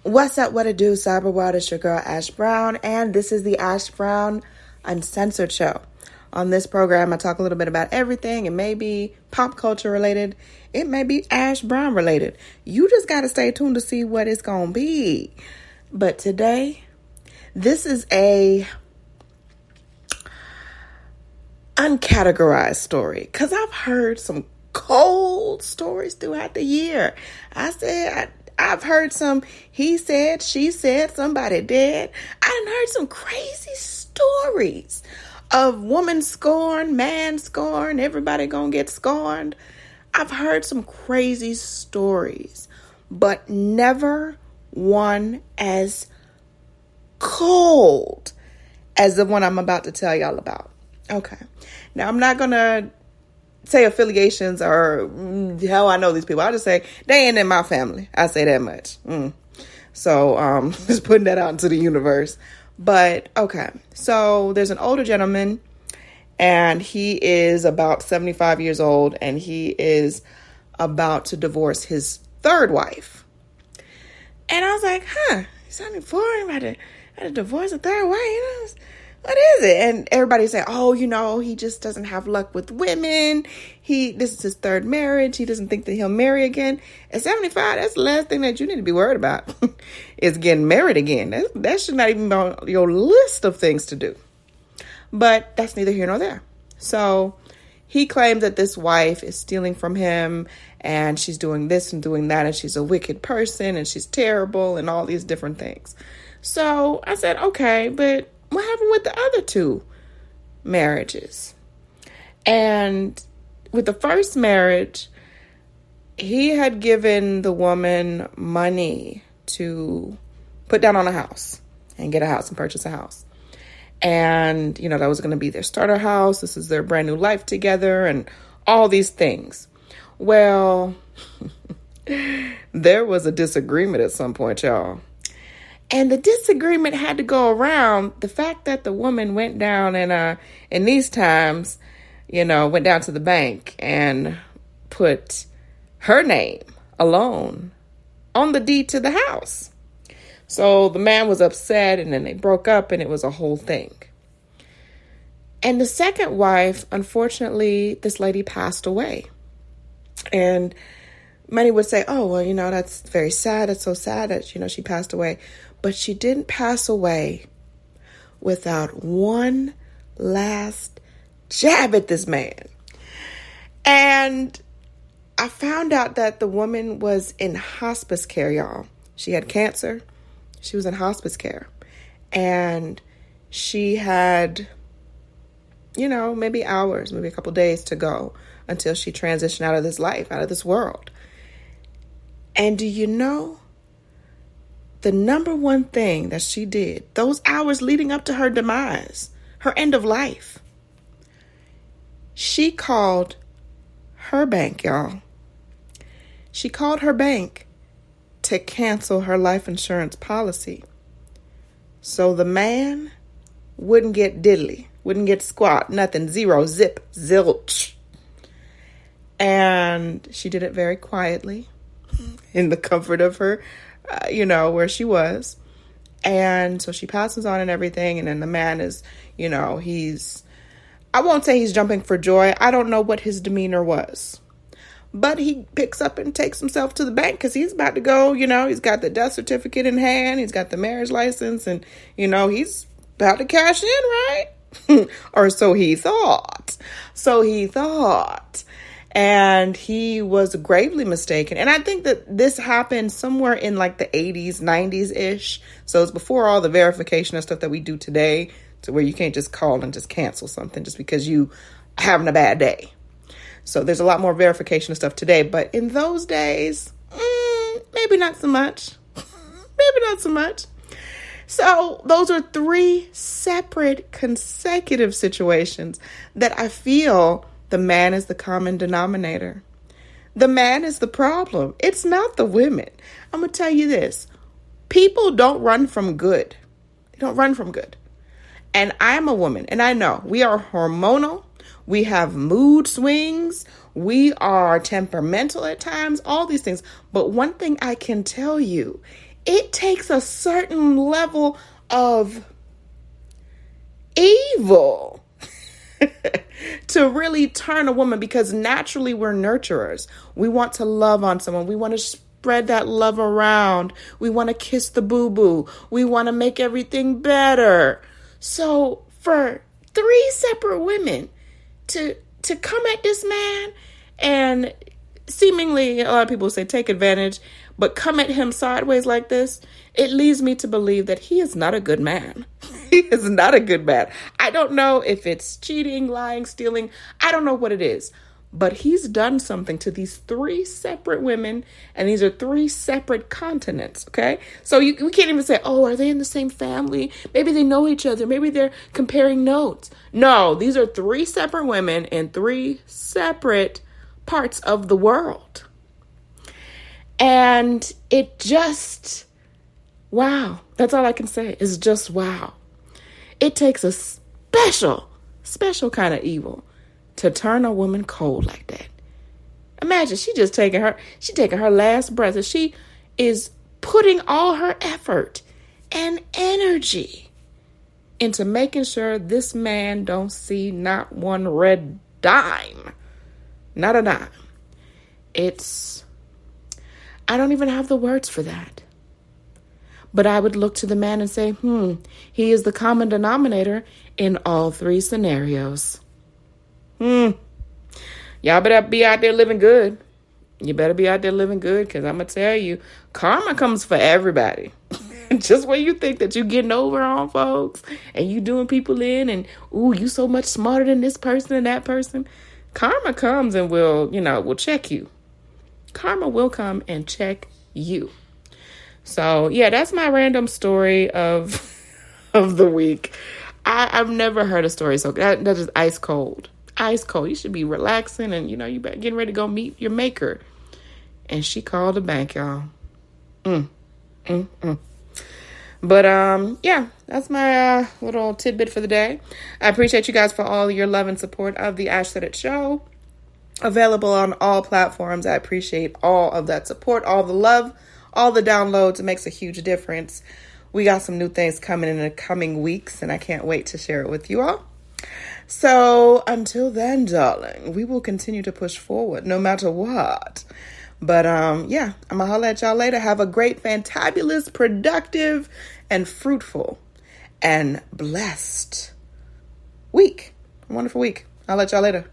What's up, what it do, Cyber World? It's your girl, Ash Brown, and this is the Ash Brown Uncensored Show. On this program, I talk a little bit about everything. It may be pop culture related. It may be Ash Brown related. You just got to stay tuned to see what it's going to be. But today, this is a uncategorized story because I've heard some cold stories throughout the year. I've heard some he said, she said, somebody dead. I done heard some crazy stories of woman scorned, man scorned, everybody gonna get scorned. I've heard some crazy stories, but never one as cold as the one I'm about to tell y'all about. Okay. Now, I'm not gonna say affiliations or how I know these people. I'll just say they ain't in my family. I say that much. So just putting that out into the universe. But okay, so there's an older gentleman and he is about 75 years old and he is about to divorce his third wife. And I was like, he's 74, about to divorce a third wife, what is it? And everybody say, he just doesn't have luck with women. This is his third marriage. He doesn't think that he'll marry again. At 75, that's the last thing that you need to be worried about is getting married again. That should not even be on your list of things to do. But that's neither here nor there. So he claims that this wife is stealing from him and she's doing this and doing that and she's a wicked person and she's terrible and all these different things. So I said, okay, but what happened with the other two marriages? And with the first marriage, he had given the woman money to put down on a house and get a house and purchase a house. And, that was going to be their starter house. This is their brand new life together and all these things. Well, there was a disagreement at some point, y'all. And the disagreement had to go around the fact that the woman went down and in these times, went down to the bank and put her name alone on the deed to the house. So the man was upset and then they broke up and it was a whole thing. And the second wife, unfortunately, this lady passed away. And many would say, that's very sad. It's so sad that, she passed away. But she didn't pass away without one last jab at this man. And I found out that the woman was in hospice care, y'all. She had cancer. She was in hospice care. And she had, maybe hours, maybe a couple days to go until she transitioned out of this life, out of this world. And do you know? The number one thing that she did, those hours leading up to her demise, her end of life, she called her bank, y'all. She called her bank to cancel her life insurance policy. So the man wouldn't get diddly, wouldn't get squat, nothing, zero, zip, zilch. And she did it very quietly in the comfort of her where she was. And so she passes on and everything. And then the man is, I won't say he's jumping for joy. I don't know what his demeanor was. But he picks up and takes himself to the bank because he's about to go, he's got the death certificate in hand. He's got the marriage license and, he's about to cash in, right? Or so he thought. And he was gravely mistaken. And I think that this happened somewhere in like the 80s, 90s-ish. So it's before all the verification and stuff that we do today, to where you can't just call and just cancel something just because you having a bad day. So there's a lot more verification and stuff today. But in those days, maybe not so much. So those are three separate consecutive situations that I feel the man is the common denominator. The man is the problem. It's not the women. I'm going to tell you this. People don't run from good. They don't run from good. And I'm a woman, and I know we are hormonal. We have mood swings. We are temperamental at times, all these things. But one thing I can tell you it takes a certain level of evil to really turn a woman, because naturally we're nurturers. We want to love on someone. We want to spread that love around. We want to kiss the boo-boo. We want to make everything better. So for 3 separate women to come at this man and seemingly, a lot of people say take advantage, but come at him sideways like this, it leads me to believe that he is not a good man. He is not a good man. I don't know if it's cheating, lying, stealing. I don't know what it is. But he's done something to these 3 separate women, and these are 3 separate continents, okay? So we can't even say, oh, are they in the same family? Maybe they know each other. Maybe they're comparing notes. No, these are 3 separate women in 3 separate parts of the world. And it just, wow. That's all I can say is just wow. It takes a special kind of evil to turn a woman cold like that. Imagine she's taking her last breath, and she is putting all her effort and energy into making sure this man don't see not one red dime. Not a dime. I don't even have the words for that. But I would look to the man and say, he is the common denominator in all 3 scenarios. Y'all better be out there living good. You better be out there living good, because I'm going to tell you, karma comes for everybody. Just when you think that you're getting over on folks and you doing people in and, you so much smarter than this person and that person, karma comes and will check you. Karma will come and check you. So, yeah, that's my random story of the week. I've never heard a story so that is ice cold. Ice cold. You should be relaxing and, you better getting ready to go meet your maker. And she called the bank, y'all. But, yeah, that's my little tidbit for the day. I appreciate you guys for all your love and support of the Ash Said It Show. Available on all platforms. I appreciate all of that support, all the love, all the downloads. It makes a huge difference. We got some new things coming in the coming weeks, and I can't wait to share it with you all. So until then, darling, we will continue to push forward no matter what. But yeah, I'm going to holler at y'all later. Have a great, fantabulous, productive, and fruitful, and blessed week. A wonderful week. I'll let y'all later.